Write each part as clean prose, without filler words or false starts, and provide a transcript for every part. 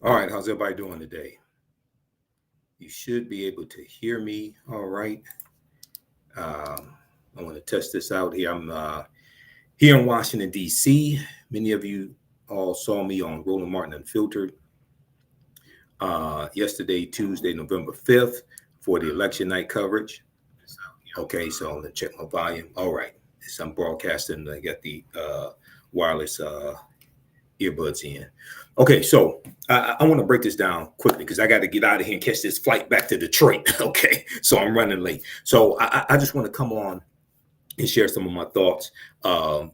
All right, how's everybody doing today? You should be able to hear me. All right. I want to test this out here. I'm here in Washington, D.C. Many of you all saw me on Roland Martin Unfiltered yesterday, Tuesday, November 5th, for the election night coverage. Okay, so I'm going to check my volume. All right. So I'm broadcasting. I got the wireless earbuds in. Okay, so I want to break this down quickly because I got to get out of here and catch this flight back to Detroit. Okay, so I'm running late. So I just want to come on and share some of my thoughts.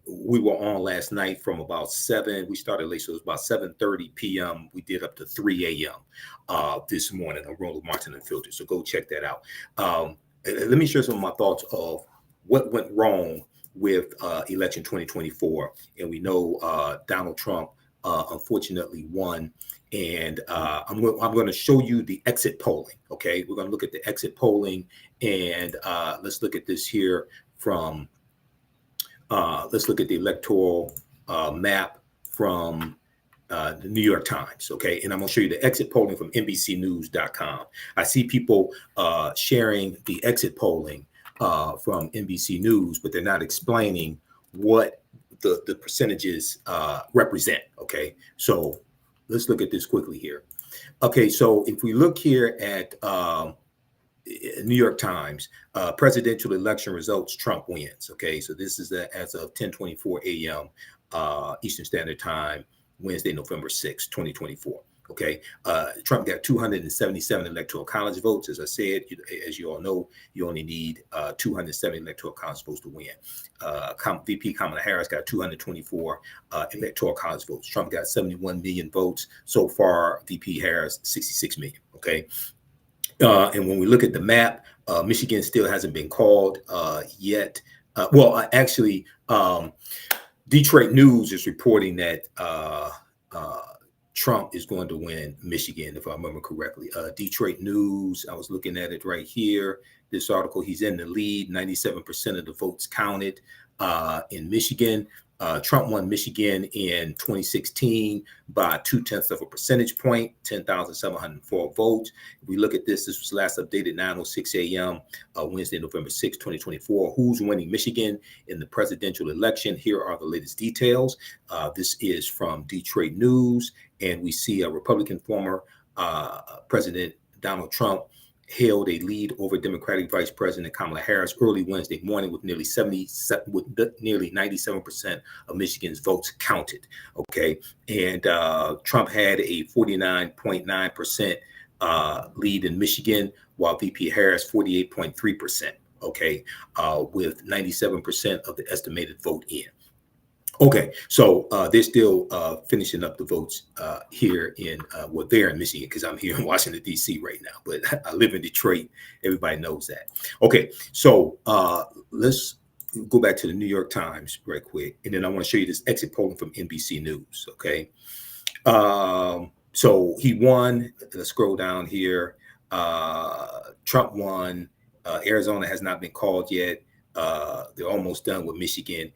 We were on last night from about 7. We started late, so it was about 7:30 p.m. We did up to 3 a.m. This morning on Roland Martin and Filter. So go check that out. Let me share some of my thoughts of what went wrong with election 2024. And we know Donald Trump unfortunately won. And I'm going to show you the exit polling. Okay, we're going to look at the exit polling, and let's look at this here from. Let's look at the electoral map from the New York Times. Okay, and I'm going to show you the exit polling from NBCnews.com. I see people sharing the exit polling from NBC News, but they're not explaining what the percentages represent. Okay, so let's look at this quickly here. Okay, so if we look here at New York Times, presidential election results, Trump wins. Okay, so this is as of 10:24 a.m. Eastern Standard Time, Wednesday, November 6, 2024. Okay, Trump got 277 electoral college votes. As I said, as you all know, you only need 270 electoral college votes to win. VP Kamala Harris got 224 electoral college votes. Trump got 71 million votes so far. VP Harris 66 million. Okay. And when we look at the map, Michigan still hasn't been called yet. Actually, Detroit News is reporting that Trump is going to win Michigan, if I remember correctly. Detroit News, I was looking at it right here. This article, he's in the lead, 97% of the votes counted in Michigan. Trump won Michigan in 2016 by 0.2 of a percentage point, 10,704 votes. If we look at this was last updated 9:06 a.m. Wednesday, November 6, 2024. Who's winning Michigan in the presidential election? Here are the latest details. This is from Detroit News, and we see a Republican former President Donald Trump held a lead over Democratic Vice President Kamala Harris early Wednesday morning with nearly 97% of Michigan's votes counted. Okay, and Trump had a 49.9% lead in Michigan, while VP Harris 48.3%. Okay, with 97% of the estimated vote in. Okay, so they're still finishing up the votes here in, they're in Michigan because I'm here in Washington, D.C. right now, but I live in Detroit. Everybody knows that. Okay, so let's go back to the New York Times right quick, and then I want to show you this exit polling from NBC News, okay? So he won. Let's scroll down here. Trump won. Arizona has not been called yet. They're almost done with Michigan.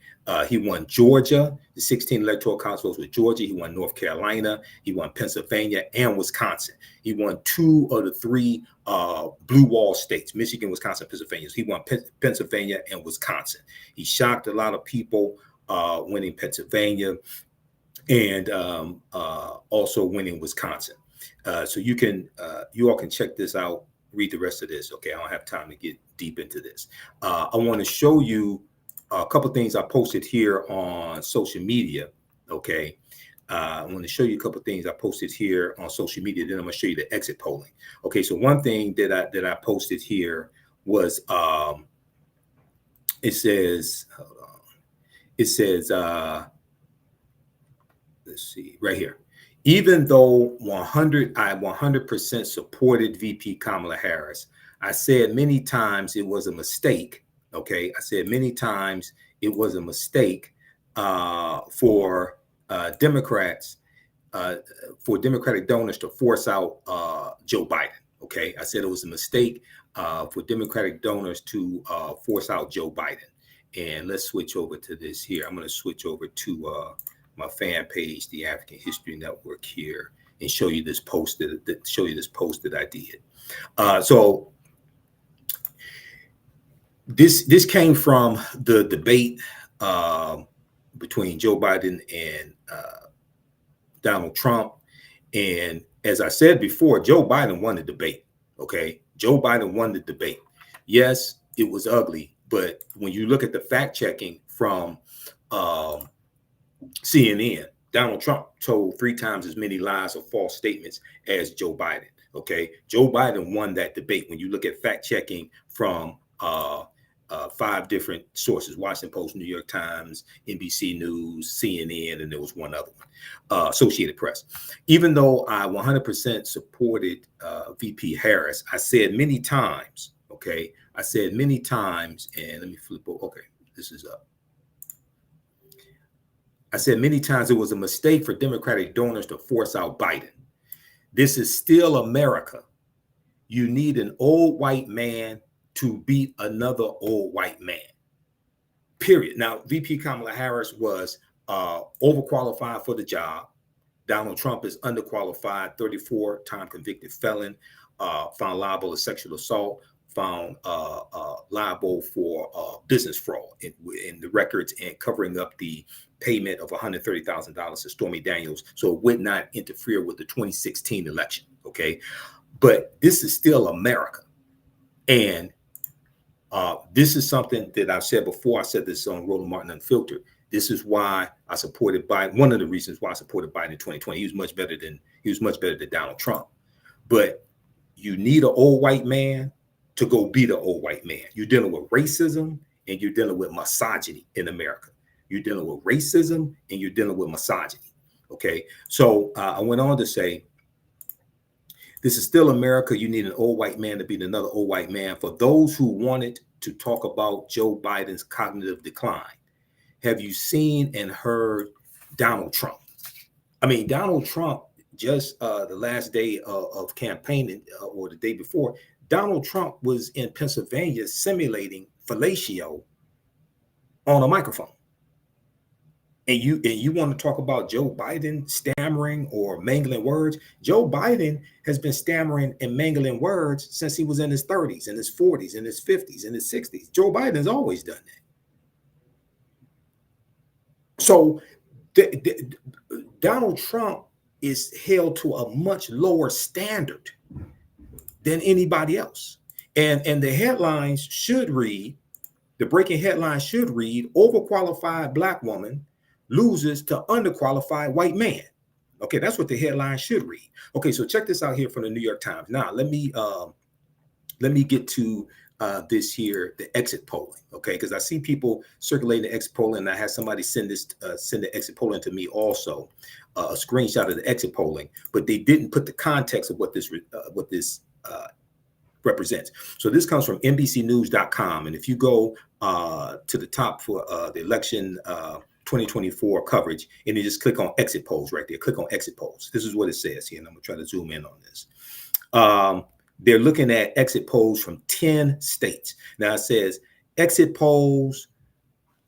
He won Georgia, the 16 electoral college votes with Georgia. He won North Carolina. He won Pennsylvania and Wisconsin. He won 2 of the 3 blue wall states, Michigan, Wisconsin, Pennsylvania. So he won Pennsylvania and Wisconsin. He shocked a lot of people winning Pennsylvania and also winning Wisconsin. So you all can check this out, read the rest of this. Okay, I don't have time to get deep into this. I want to show you a couple things I posted here on social media. Okay, I want to show you a couple things I posted here on social media. Then I'm going to show you the exit polling. Okay, so one thing that I posted here was it says, hold on. It says, let's see, right here. Even though I 100% supported VP Kamala Harris, I said many times it was a mistake. Okay, I said many times it was a mistake for Democrats, for Democratic donors to force out Joe Biden. Okay, I said it was a mistake for Democratic donors to force out Joe Biden. And let's switch over to this here. I'm going to switch over to my fan page, the African History Network here. and show you this post that I did. So this came from the debate between Joe Biden and Donald Trump. And as I said before, Joe Biden won the debate. Okay, Joe Biden won the debate. Yes, it was ugly, but when you look at the fact checking from CNN, Donald Trump told 3 times as many lies or false statements as Joe Biden. Okay, Joe Biden won that debate when you look at fact checking from 5 different sources: Washington Post, New York Times, NBC News, CNN, and there was one other one, Associated Press. Even though I 100% supported VP Harris, I said many times, okay, I said many times, and let me flip over. Okay, this is up. I said many times it was a mistake for Democratic donors to force out Biden. This is still America. You need an old white man to beat another old white man, period. Now, VP Kamala Harris was overqualified for the job. Donald Trump is underqualified, 34-time convicted felon, found liable of sexual assault, found liable for business fraud in the records and covering up the payment of $130,000 to Stormy Daniels, so it would not interfere with the 2016 election. Okay, but this is still America, and this is something that I've said before. I said this on Roland Martin Unfiltered. This is why I supported Biden. One of the reasons why I supported Biden in 2020. He was much better than Donald Trump. But you need an old white man to go beat an old white man. You're dealing with racism and you're dealing with misogyny in America. You're dealing with racism and you're dealing with misogyny. Okay, so I went on to say, this is still America. You need an old white man to beat another old white man. For those who wanted to talk about Joe Biden's cognitive decline, have you seen and heard Donald Trump? I mean, Donald Trump, just the last day of campaigning or the day before, Donald Trump was in Pennsylvania simulating fellatio on a microphone. And you want to talk about Joe Biden stammering or mangling words? Joe Biden has been stammering and mangling words since he was in his 30s, in his 40s, in his 50s, in his 60s. Joe Biden's always done that. So Donald Trump is held to a much lower standard than anybody else. And the headlines should read, the breaking headline should read, overqualified black woman loses to underqualified white man. Okay, that's what the headline should read. Okay, so check this out here from the New York Times. Now, let me get to this here, the exit polling. Okay, because I see people circulating the exit polling, and I had somebody send the exit polling to me also, a screenshot of the exit polling, but they didn't put the context of what this represents. So this comes from NBCnews.com, and if you go to the top for the election 2024 coverage, and you just click on exit polls right there. Click on exit polls. This is what it says here, and I'm gonna try to zoom in on this. They're looking at exit polls from 10 states. Now it says exit polls,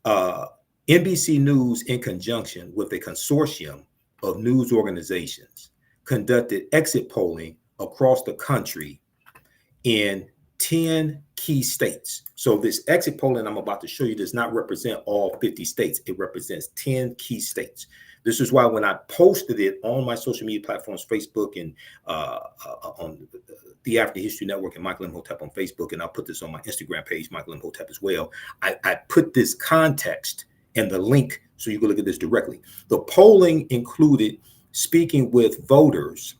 NBC News in conjunction with a consortium of news organizations conducted exit polling across the country in 10 key states. So this exit polling I'm about to show you does not represent all 50 states. It represents 10 key states. This is why when I posted it on my social media platforms, Facebook and on the African History Network and Michael Imhotep on Facebook, and I'll put this on my Instagram page, Michael Imhotep as well, I put this context and the link so you can look at this directly. The polling included speaking with voters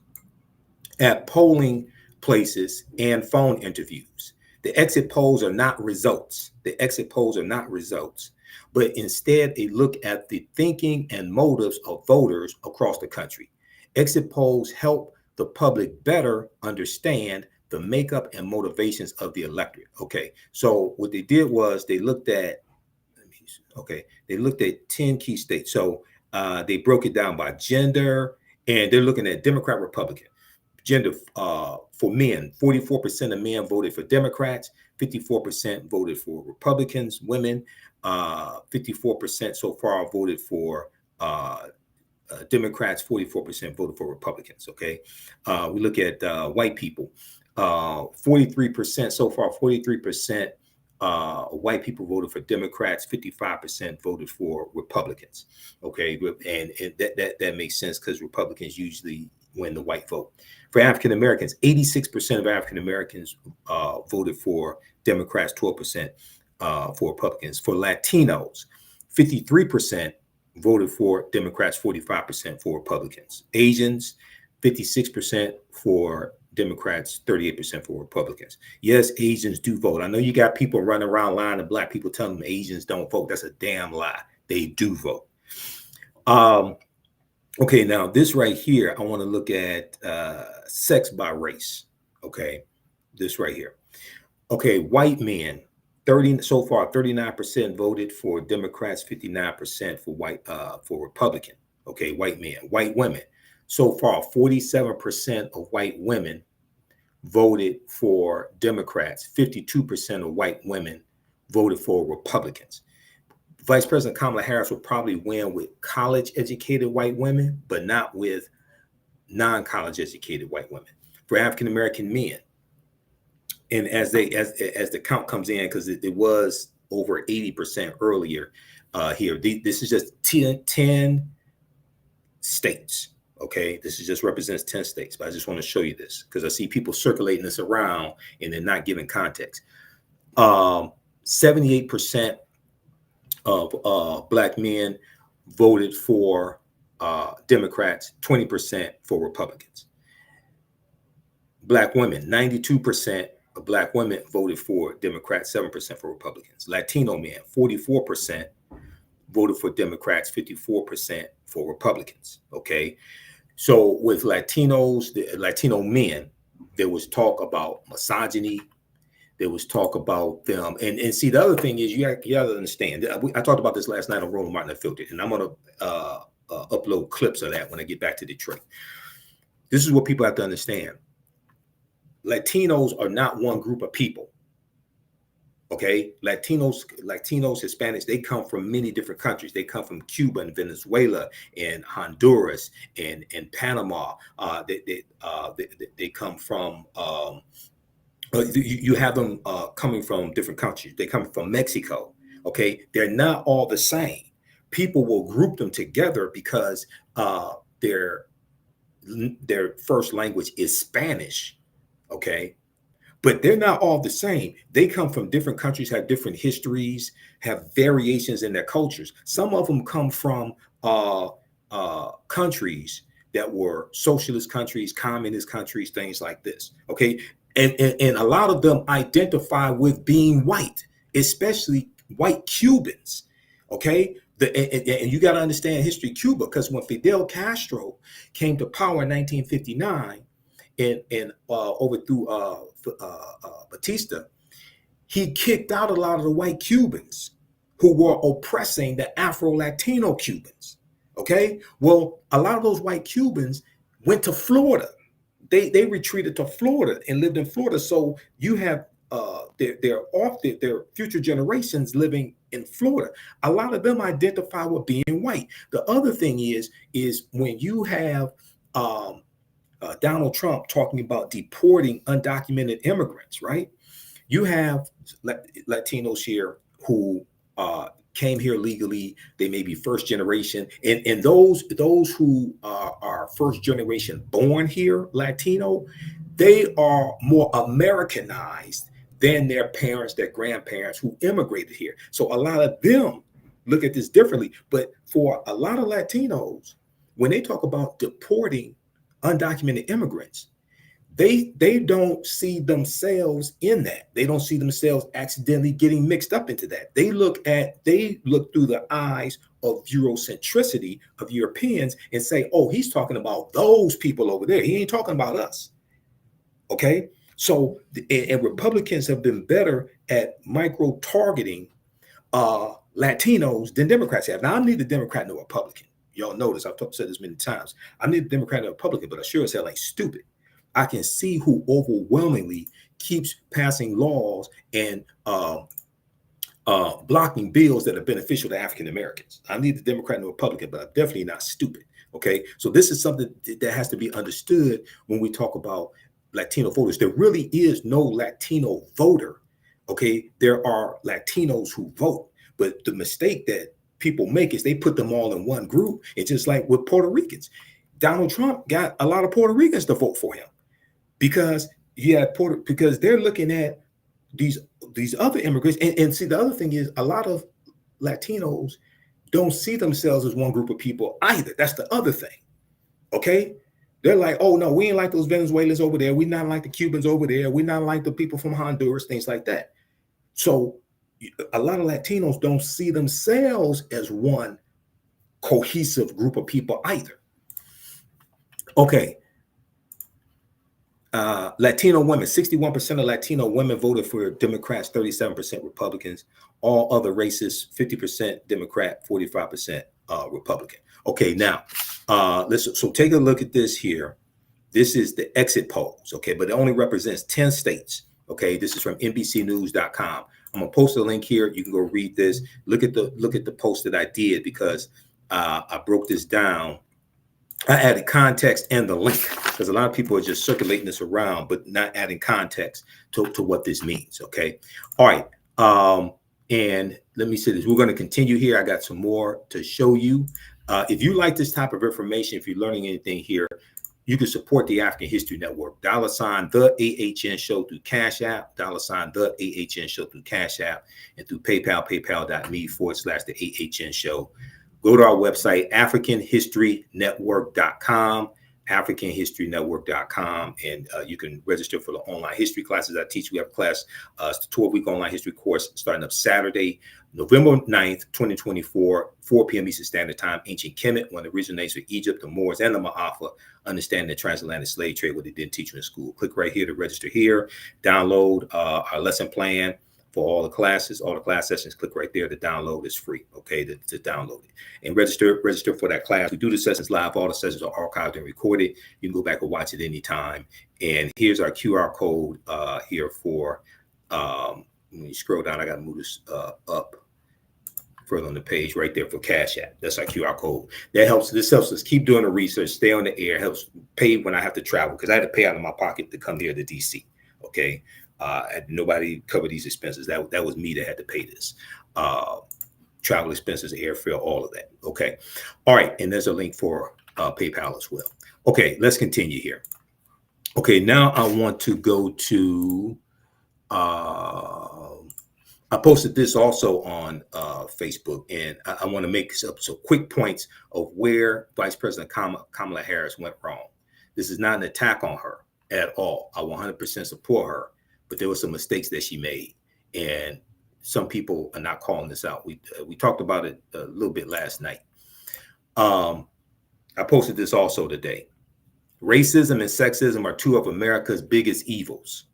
at polling places and phone interviews. The exit polls are not results. The exit polls are not results, but instead a look at the thinking and motives of voters across the country. Exit polls help the public better understand the makeup and motivations of the electorate. Okay, so what they did was they looked at, they looked at 10 key states. So they broke it down by gender, and they're looking at Democrat, Republican. Gender for men, 44% of men voted for Democrats, 54% voted for Republicans. Women, 54% so far voted for Democrats, 44% voted for Republicans. Okay, we look at white people. 43% so far. 43% white people voted for Democrats. 55% voted for Republicans. Okay, and that makes sense because Republicans usually win the white vote. For African Americans, 86% of African Americans voted for Democrats. 12% for Republicans. For Latinos, 53% voted for Democrats, 45% for Republicans. Asians, 56% for Democrats, 38% for Republicans. Yes, Asians do vote. I know you got people running around lying to black people telling them Asians don't vote. That's a damn lie. They do vote. Okay, now this right here, I want to look at sex by race. Okay, this right here. Okay, white men, 30 so far, 39% voted for Democrats, 59% for Republican. Okay, white men. White women, so far, 47% of white women voted for Democrats, 52% of white women voted for Republicans. Vice President Kamala Harris will probably win with college-educated white women, but not with non-college educated white women. For African American men, and as the count comes in, because it was over 80% earlier here. This is just 10 states. Okay, this is just represents 10 states, but I just want to show you this because I see people circulating this around and they're not giving context. 78% of black men voted for Democrats, 20% for Republicans. Black women, 92% of black women voted for Democrats, 7% for Republicans. Latino men, 44% voted for Democrats, 54% for Republicans. Okay, so with Latinos, the Latino men, there was talk about misogyny. There was talk about them, and see, the other thing is you got to understand. I talked about this last night on Roland Martin Unfiltered, and I'm going to upload clips of that when I get back to Detroit. This is what people have to understand. Latinos are not one group of people. Okay, Latinos, Hispanics, they come from many different countries. They come from Cuba and Venezuela and Honduras and Panama. They come from. You have them coming from different countries. They come from Mexico. Okay, they're not all the same. People will group them together because their first language is Spanish. Okay, but they're not all the same. They come from different countries, have different histories, have variations in their cultures. Some of them come from countries that were socialist countries, communist countries, things like this. Okay, and a lot of them identify with being white, especially white Cubans. Okay, and you got to understand history of Cuba, because when Fidel Castro came to power in 1959 and overthrew Batista, he kicked out a lot of the white Cubans who were oppressing the Afro-Latino Cubans. Okay, well, a lot of those white Cubans went to Florida. They retreated to Florida and lived in Florida. So you have their future generations living in Florida. A lot of them identify with being white. The other thing is when you have Donald Trump talking about deporting undocumented immigrants, right? You have Latinos here who came here legally. They may be first generation, and those who are first generation born here, Latino, they are more Americanized than their parents, their grandparents who immigrated here. So a lot of them look at this differently. But for a lot of Latinos, when they talk about deporting undocumented immigrants, they don't see themselves in that. They don't see themselves accidentally getting mixed up into that. They look through the eyes of Eurocentricity of Europeans and say, oh, he's talking about those people over there. He ain't talking about us. Okay. So, and Republicans have been better at micro targeting Latinos than Democrats have. Now, I'm neither Democrat nor Republican. Y'all notice I've said this many times. I'm neither Democrat nor Republican, but I sure as hell ain't stupid. I can see who overwhelmingly keeps passing laws and blocking bills that are beneficial to African Americans. I'm neither Democrat nor Republican, but I'm definitely not stupid. Okay, so this is something that has to be understood when we talk about Latino voters. There really is no Latino voter. Okay, there are Latinos who vote, but the mistake that people make is they put them all in one group. It's just like with Puerto Ricans. Donald Trump got a lot of Puerto Ricans to vote for him because because they're looking at these other immigrants. And see, the other thing is a lot of Latinos don't see themselves as one group of people either. That's the other thing. Okay. They're like, oh no, we ain't like those Venezuelans over there. We're not like the Cubans over there. We're not like the people from Honduras, things like that. So a lot of Latinos don't see themselves as one cohesive group of people either. Okay. Latino women, 61% of Latino women voted for Democrats, 37% Republicans. All other races, 50% Democrat, 45% Republican. Okay, now so take a look at this here. This is the exit polls, okay, but it only represents 10 states. Okay, this is from NBCnews.com. I'm gonna post a link here. You can go read this. Look at the post that I did because I broke this down. I added context and the link because a lot of people are just circulating this around, but not adding context to what this means. Okay. All right. And let me say this. We're going to continue here. I got some more to show you. If you like this type of information, if you're learning anything here, you can support the African History Network. $, the AHN show through Cash App, $, the AHN show through Cash App, and through PayPal, paypal.me/the AHN show. Go to our website, AfricanHistoryNetwork.com, AfricanHistoryNetwork.com, and you can register for the online history classes I teach. We have a class, it's a 12-week online history course starting up Saturday, November 9th, 2024, 4 p.m. Eastern Standard Time. Ancient Kemet, one of the original names for Egypt, the Moors, and the Ma'afa, understanding the transatlantic slave trade, what they didn't teach you in school. Click right here to register here. Download our lesson plan for all the classes, all the class sessions. Click right there to download. It's free, okay, to download it. And register for that class. We do the sessions live. All the sessions are archived and recorded. You can go back and watch it anytime. And here's our QR code here for, when you scroll down, I got to move this up further on the page right there for Cash App. That's our QR code. This helps us keep doing the research, stay on the air, helps pay when I have to travel because I had to pay out of my pocket to come here to DC, okay? Nobody covered these expenses. That was me that had to pay this. Travel expenses, airfare, all of that. Okay. All right. And there's a link for PayPal as well. Okay. Let's continue here. Okay. Now I want to go to, I posted this also on Facebook, and I want to make some quick points of where Vice President Kamala Harris went wrong. This is not an attack on her at all. I 100% support her. But there were some mistakes that she made, and some people are not calling this out. We talked about it a little bit last night. I posted this also today. Racism and sexism are two of America's biggest evils.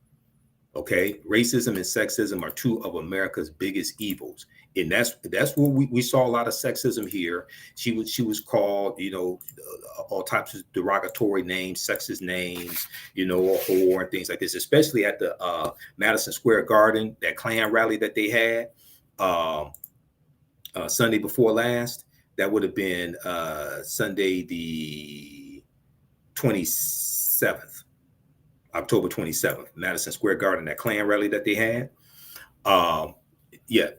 Okay, racism and sexism are two of America's biggest evils, and that's where we saw a lot of sexism here. She was called, all types of derogatory names, sexist names, a whore and things like this, especially at the Madison Square Garden, that Klan rally that they had Sunday before last. That would have been Sunday the 27th. October 27th, Madison Square Garden, that Klan rally that they had.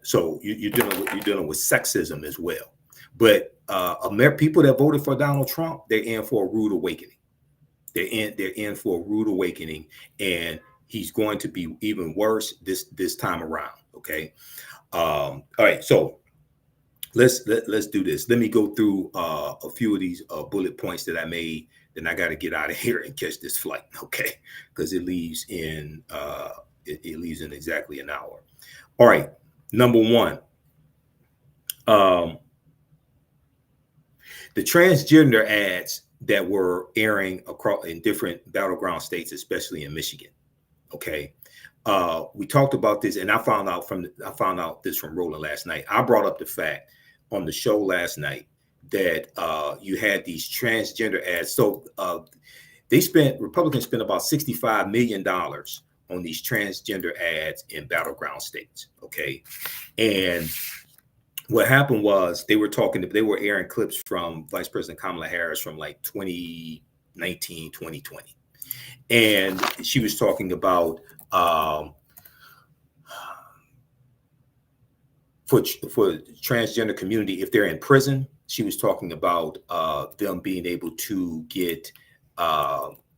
So you're dealing with sexism as well. But people that voted for Donald Trump, they're in for a rude awakening. They're in for a rude awakening, and he's going to be even worse this time around. Okay. All right. So let's do this. Let me go through a few of these bullet points that I made. Then I got to get out of here and catch this flight, okay? Because it leaves in exactly an hour. All right, number one, the transgender ads that were airing across in different battleground states, especially in Michigan. Okay, we talked about this, and I found out this from Roland last night. I brought up the fact on the show last night that you had these transgender ads. So Republicans spent about $65 million on these transgender ads in battleground states. Okay. And what happened was they were airing clips from Vice President Kamala Harris from like 2019, 2020. And she was talking about for transgender community, if they're in prison, she was talking about them being able to get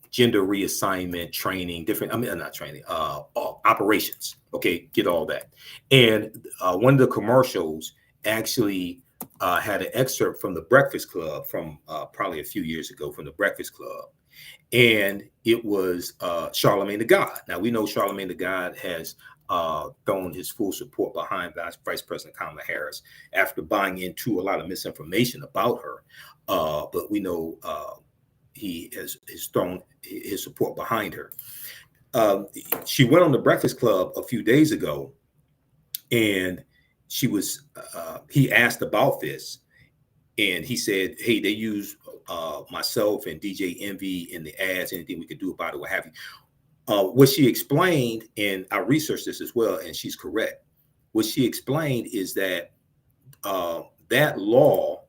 gender reassignment training, not training, operations. Okay, get all that. And one of the commercials actually had an excerpt from the Breakfast Club from probably a few years ago from the Breakfast Club. And it was Charlemagne the God. Now, we know Charlemagne the God has thrown his full support behind Vice President Kamala Harris after buying into a lot of misinformation about her. But we know he has thrown his support behind her. She went on the Breakfast Club a few days ago, and he asked about this, and he said, hey, they use myself and DJ Envy in the ads, anything we could do about it, what have you. What she explained, and I researched this as well, and she's correct. What she explained is that that law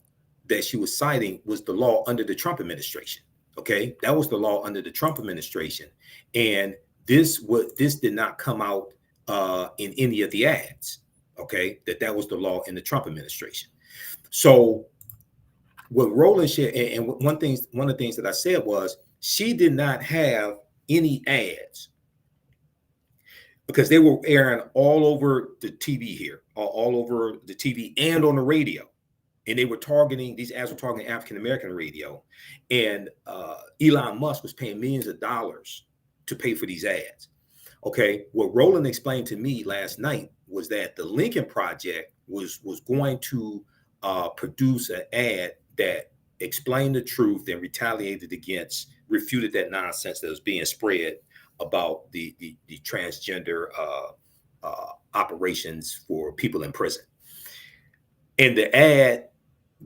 that she was citing was the law under the Trump administration. Okay, that was the law under the Trump administration, and this did not come out in any of the ads. Okay, that was the law in the Trump administration. So what Roland shared, and one of the things that I said was she did not have any ads because they were airing all over the TV here, all over the TV and on the radio. And they were these ads were targeting African-American radio. And Elon Musk was paying millions of dollars to pay for these ads. Okay, what Roland explained to me last night was that the Lincoln Project was going to produce an ad that explained the truth and refuted that nonsense that was being spread about the transgender operations for people in prison. And the ad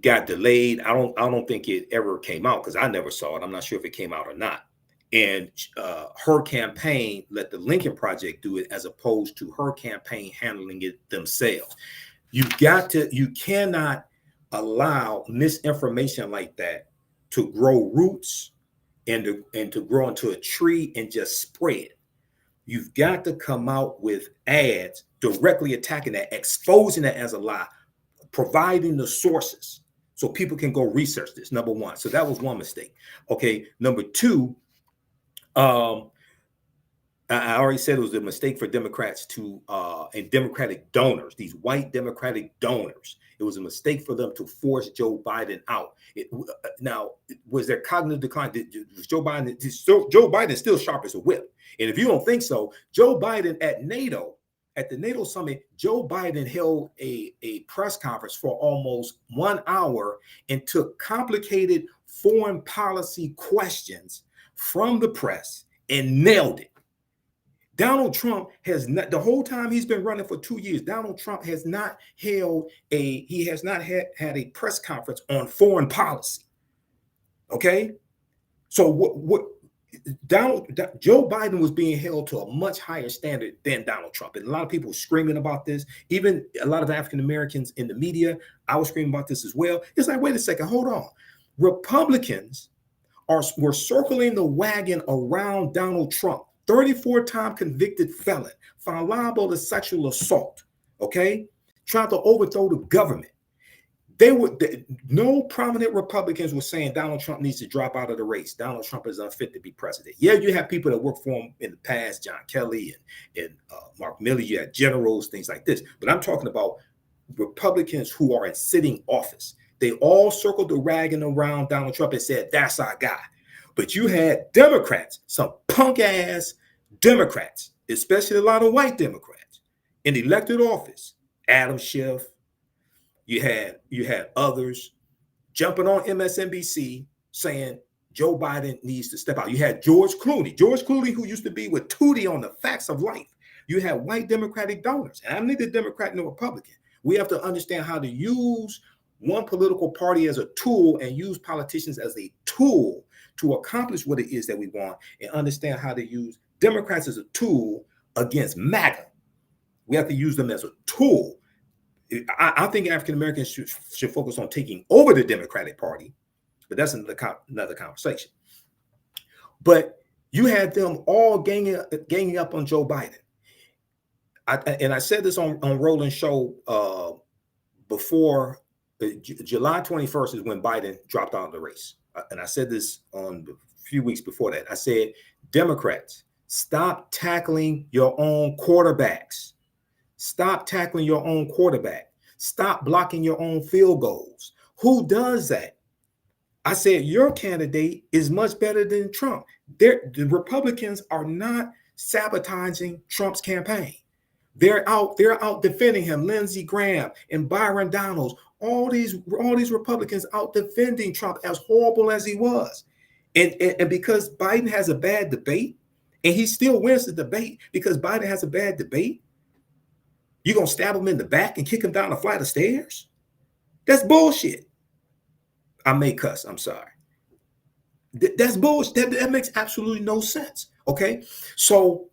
got delayed. I don't think it ever came out because I never saw it. I'm not sure if it came out or not. And her campaign let the Lincoln Project do it as opposed to her campaign handling it themselves. You cannot allow misinformation like that to grow roots and to grow into a tree and just spread. You've got to come out with ads directly attacking that, exposing that as a lie, providing the sources so people can go research this, number one. So that was one mistake. Okay, number two, I already said it was a mistake for Democrats and Democratic donors, these white Democratic donors. It was a mistake for them to force Joe Biden out. Now, was there cognitive decline? Joe Biden is still sharp as a whip. And if you don't think so, Joe Biden at the NATO summit, Joe Biden held a press conference for almost 1 hour and took complicated foreign policy questions from the press and nailed it. Donald Trump has not, the whole time he's been running for 2 years, Donald Trump has not had a press conference on foreign policy. Okay. So Joe Biden was being held to a much higher standard than Donald Trump. And a lot of people were screaming about this. Even a lot of African Americans in the media, I was screaming about this as well. It's like, wait a second, hold on. Republicans were circling the wagon around Donald Trump. 34-time convicted felon, found liable to sexual assault, okay? Trying to overthrow the government. No prominent Republicans were saying Donald Trump needs to drop out of the race. Donald Trump is unfit to be president. Yeah, you have people that worked for him in the past, John Kelly and Mark Milley, you had generals, things like this. But I'm talking about Republicans who are in sitting office. They all circled the wagon around Donald Trump and said, that's our guy. But you had Democrats, some punk ass Democrats, especially a lot of white Democrats in elected office. Adam Schiff, you had others jumping on MSNBC saying Joe Biden needs to step out. You had George Clooney, who used to be with Tootie on The Facts of Life. You had white Democratic donors, and I'm neither Democrat nor Republican. We have to understand how to use one political party as a tool and use politicians as a tool to accomplish what it is that we want, and understand how to use Democrats as a tool against MAGA. We have to use them as a tool. I think African Americans should focus on taking over the Democratic Party, but that's another conversation. But you had them all ganging up on Joe Biden. I said this on Roland's show before July 21st is when Biden dropped out of the race. And I said this on a few weeks before that. I said, Democrats, stop tackling your own quarterbacks. Stop tackling your own quarterback. Stop blocking your own field goals. Who does that? I said, your candidate is much better than Trump. The Republicans are not sabotaging Trump's campaign. They're out defending him. Lindsey Graham and Byron Donalds, all these Republicans out defending Trump, as horrible as he was. And because Biden has a bad debate, and he still wins the debate because Biden has a bad debate, you're going to stab him in the back and kick him down a flight of stairs? That's bullshit. I may cuss. I'm sorry. That's bullshit. That makes absolutely no sense. Okay. So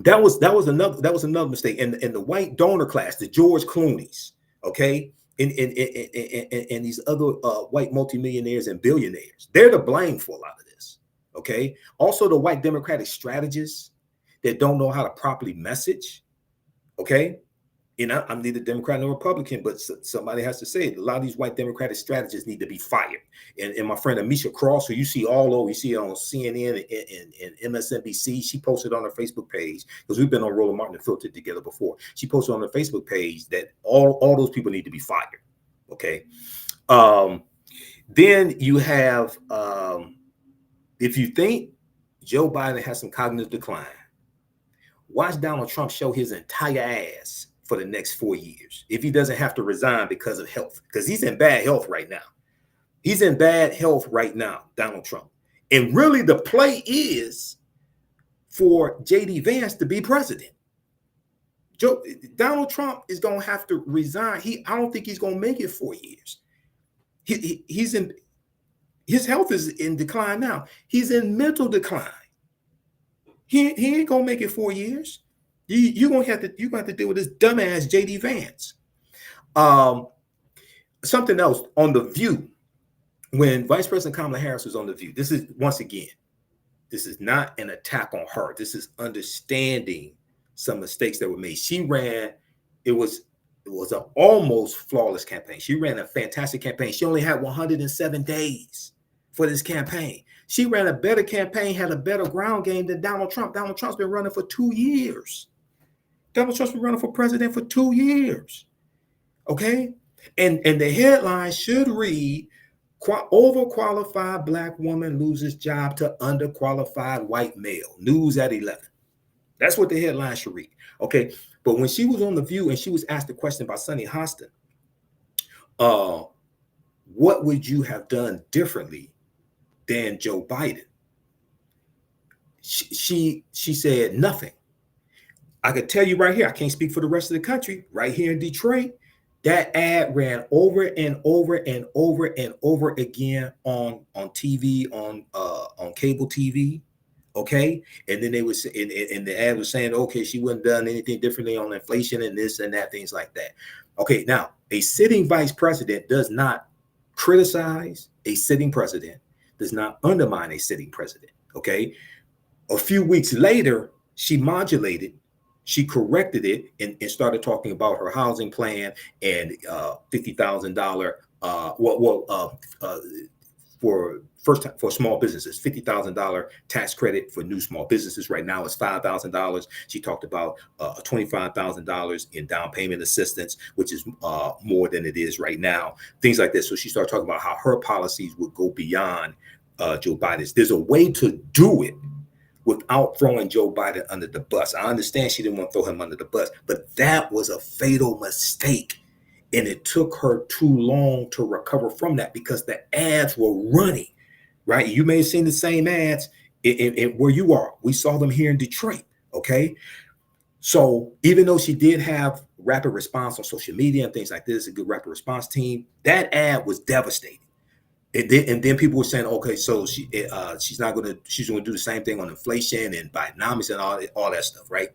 that was another mistake. And the white donor class, the George Clooney's, okay, and these other white multimillionaires and billionaires, they're to blame for a lot of this. Okay. Also, the white Democratic strategists that don't know how to properly message. Okay. And I'm neither Democrat nor Republican, but somebody has to say it. A lot of these white Democratic strategists need to be fired. And my friend Amisha Cross, who you see all over, you see on CNN and MSNBC, she posted on her Facebook page, because we've been on Roland Martin and Filtered together before. She posted on her Facebook page that all those people need to be fired. Okay. Then you have, if you think Joe Biden has some cognitive decline, watch Donald Trump show his entire ass for the next 4 years, if he doesn't have to resign because of health, because he's in bad health right now. He's in bad health right now, Donald Trump. And really the play is for J.D. Vance to be president. Donald Trump is going to have to resign. I don't think he's going to make it 4 years. His health is in decline now. He's in mental decline. He ain't going to make it 4 years. You're gonna have to deal with this dumbass J.D. Vance. Something else on The View, when Vice President Kamala Harris was on The View, this is, once again, this is not an attack on her. This is understanding some mistakes that were made. She ran, it was an almost flawless campaign. She ran a fantastic campaign. She only had 107 days for this campaign. She ran a better campaign, had a better ground game than Donald Trump. Donald Trump's been running for 2 years. Donald Trump's been running for president for 2 years. Okay? And the headline should read, overqualified black woman loses job to underqualified white male. News at 11. That's what the headline should read. Okay? But when she was on The View and she was asked a question by Sonny Hostin, what would you have done differently than Joe Biden? She said nothing. I could tell you right here, I can't speak for the rest of the country, right here in Detroit, that ad ran over and over and over and over again on TV, on cable TV. Okay. And then they was and the ad was saying, okay, she wouldn't have done anything differently on inflation and this and that, things like that. Okay. Now, a sitting vice president does not criticize a sitting president, does not undermine a sitting president. Okay. A few weeks later, she modulated, she corrected it and started talking about her housing plan and $50,000 for small businesses, $50,000 tax credit for new small businesses. Right now it's $5,000. She talked about $25,000 in down payment assistance, which is more than it is right now. Things like this. So she started talking about how her policies would go beyond Joe Biden's. There's a way to do it without throwing Joe Biden under the bus. I understand she didn't want to throw him under the bus, but that was a fatal mistake. And it took her too long to recover from that because the ads were running, right? You may have seen the same ads in where you are. We saw them here in Detroit, okay? So even though she did have rapid response on social media and things like this, a good rapid response team, that ad was devastating. And then people were saying, okay, so she's gonna do the same thing on inflation and Bidenomics and all that stuff, right?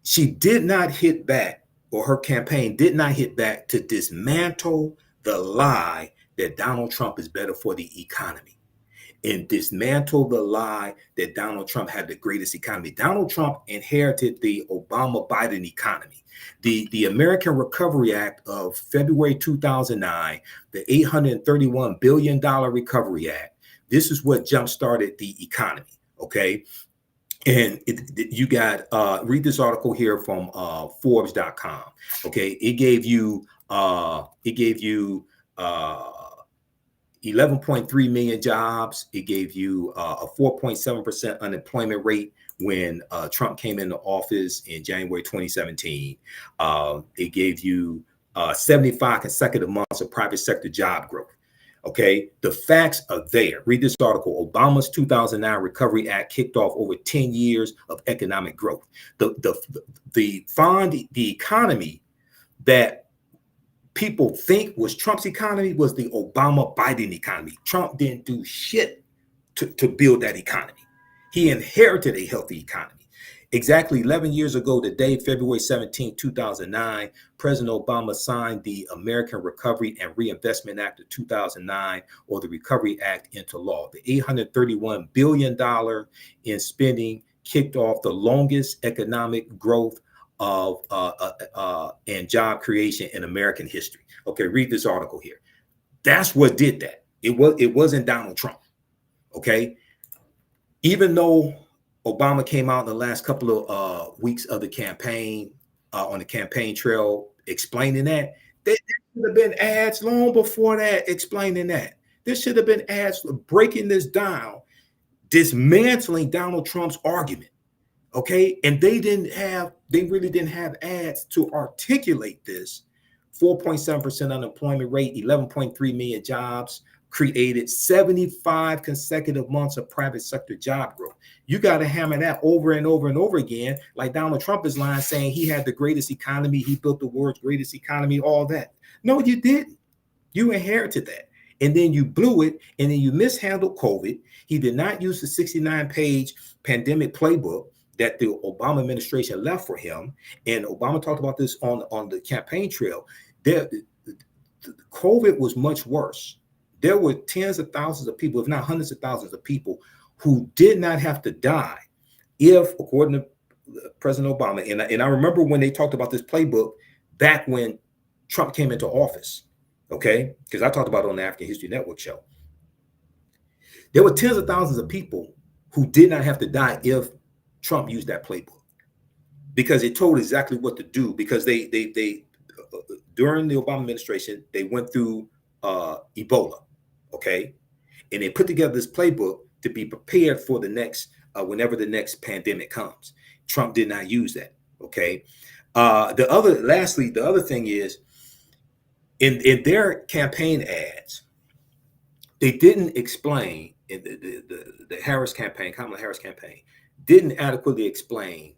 She did not hit back, or her campaign did not hit back to dismantle the lie that Donald Trump is better for the economy, and dismantle the lie that Donald Trump had the greatest economy. Donald Trump inherited the Obama-Biden economy. The American Recovery Act of February 2009, the $831 billion Recovery Act, this is what jump-started the economy, okay? And you got, read this article here from Forbes.com, okay? It gave you 11.3 million jobs. It gave you a 4.7% unemployment rate when Trump came into office in January 2017. It gave you 75 consecutive months of private sector job growth. Okay, the facts are there. Read this article. Obama's 2009 Recovery Act kicked off over 10 years of economic growth. The economy that people think was Trump's economy was the Obama-Biden economy. Trump didn't do shit to build that economy. He inherited a healthy economy. Exactly 11 years ago today, February 17, 2009, President Obama signed the American Recovery and Reinvestment Act of 2009, or the Recovery Act, into law. The $831 billion in spending kicked off the longest economic growth of and job creation in American history. Okay, read this article here. That's what did that. It wasn't Donald Trump. Okay, even though Obama came out in the last couple of weeks of the campaign, on the campaign trail, explaining that, there should have been ads long before that explaining that. There should have been ads breaking this down, dismantling Donald Trump's argument. Okay, and they really didn't have ads to articulate this. 4.7% unemployment rate, 11.3 million jobs created, 75 consecutive months of private sector job growth. You got to hammer that over and over and over again, like Donald Trump is lying, saying he had the greatest economy, he built the world's greatest economy, all that. No, you didn't. You inherited that. And then you blew it, and then you mishandled COVID. He did not use the 69-page pandemic playbook that the Obama administration left for him. And Obama talked about this on the campaign trail. COVID was much worse. There were tens of thousands of people, if not hundreds of thousands of people, who did not have to die if, according to President Obama, and I remember when they talked about this playbook back when Trump came into office, okay? Because I talked about it on the African History Network show. There were tens of thousands of people who did not have to die if Trump used that playbook, because it told exactly what to do. Because they during the Obama administration, they went through Ebola, okay, and they put together this playbook to be prepared for the next whenever the next pandemic comes. Trump did not use that, okay. The other thing is, in their campaign ads, they didn't explain, in the Harris campaign, Kamala Harris campaign, didn't adequately explain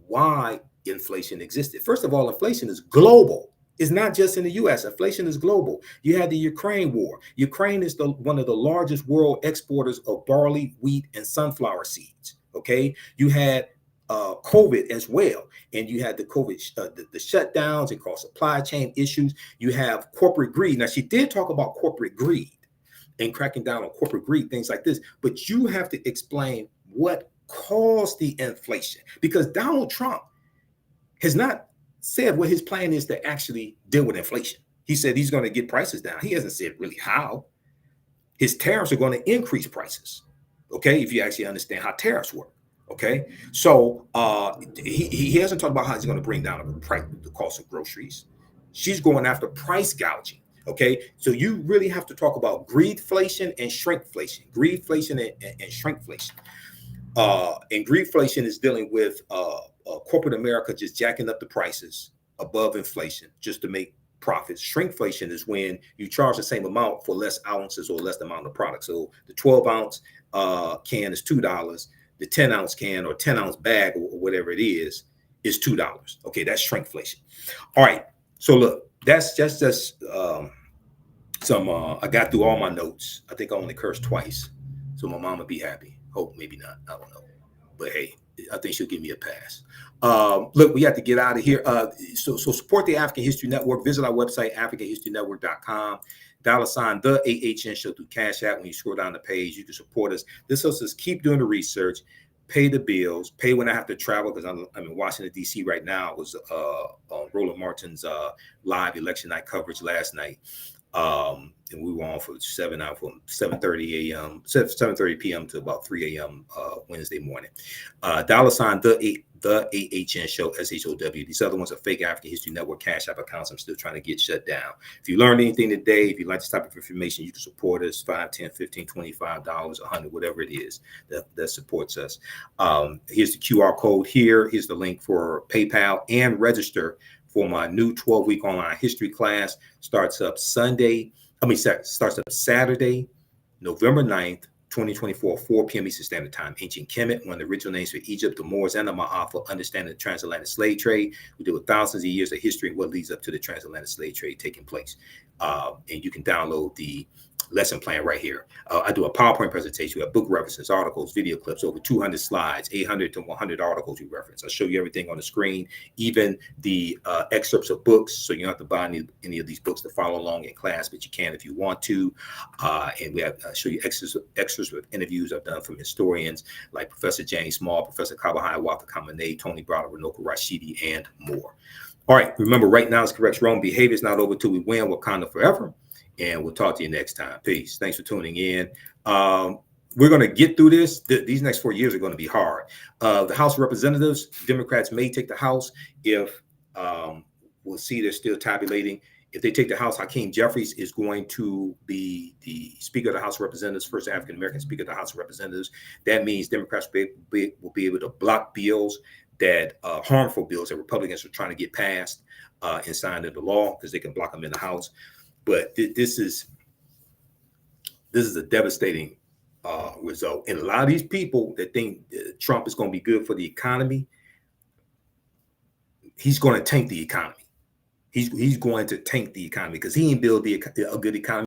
why inflation existed. First of all, inflation is global. It's not just in the U.S. Inflation is global. You had the Ukraine war. Ukraine is one of the largest world exporters of barley, wheat, and sunflower seeds. Okay, you had COVID as well, and you had the COVID, the shutdowns and caused supply chain issues. You have corporate greed. Now, she did talk about corporate greed and cracking down on corporate greed, things like this. But you have to explain what caused the inflation, because Donald Trump has not said what his plan is to actually deal with inflation. He said he's going to get prices down. He hasn't said really how. His tariffs are going to increase prices. Okay, if you actually understand how tariffs work. Okay, so he hasn't talked about how he's going to bring down the cost of groceries. She's going after price gouging. Okay, so you really have to talk about greedflation and shrinkflation. Greedflation and shrinkflation. And greedflation is dealing with corporate America just jacking up the prices above inflation just to make profits. Shrinkflation is when you charge the same amount for less ounces or less amount of product. So the 12-ounce can is $2. The 10-ounce can or 10-ounce bag or whatever it is $2. Okay, that's shrinkflation. All right. So look, that's just I got through all my notes. I think I only cursed twice, so my mom would be happy. Hope maybe not. I don't know, but hey, I think she'll give me a pass. Look, we have to get out of here. So support the African History Network. Visit our website, AfricanHistoryNetwork.com. $ the AHN show through Cash App. When you scroll down the page, you can support us. This helps us keep doing the research, pay the bills, pay when I have to travel, because I'm in Washington, D.C. right now. It was on Roland Martin's live election night coverage last night. And we were on for 7:30 a.m. 7:30 p.m. to about 3 a.m. Wednesday morning. $ the AHN show, SHOW. These other ones are fake African History Network Cash App accounts. I'm still trying to get shut down. If you learned anything today, if you like this type of information, you can support us $5, $10, $15, $25, $100, whatever it is that supports us. Here's the QR code here. Here's the link for PayPal, and register for my new 12-week online history class. Starts up Saturday, November 9th, 2024, 4 p.m. Eastern Standard Time. Ancient Kemet, one of the original names for Egypt, the Moors, and the Ma'afa, understanding the transatlantic slave trade. We deal with thousands of years of history and what leads up to the transatlantic slave trade taking place. And you can download the lesson plan right here. I do a PowerPoint presentation. We have book references, articles, video clips, over 200 slides, 800 to 100 articles we reference. I'll show you everything on the screen, even the excerpts of books. So you don't have to buy any of these books to follow along in class, but you can if you want to. And we have show you extras with interviews I've done from historians like Professor James Small, Professor Kabahai Walker Kamene, Tony Browder, Runoko Rashidi, and more. All right, remember, right now is correct. Wrong behavior is not over till we win. Wakanda forever. And we'll talk to you next time. Peace. Thanks for tuning in. We're going to get through this. These next 4 years are going to be hard. The House of Representatives, Democrats may take the House if we'll see they're still tabulating. If they take the House, Hakeem Jeffries is going to be the Speaker of the House of Representatives, first African-American Speaker of the House of Representatives. That means Democrats will be able to block bills that harmful bills that Republicans are trying to get passed and signed into law, because they can block them in the House. But this is a devastating result. And a lot of these people that think Trump is going to be good for the economy, he's going to tank the economy. He's going to tank the economy, because he ain't build a good economy.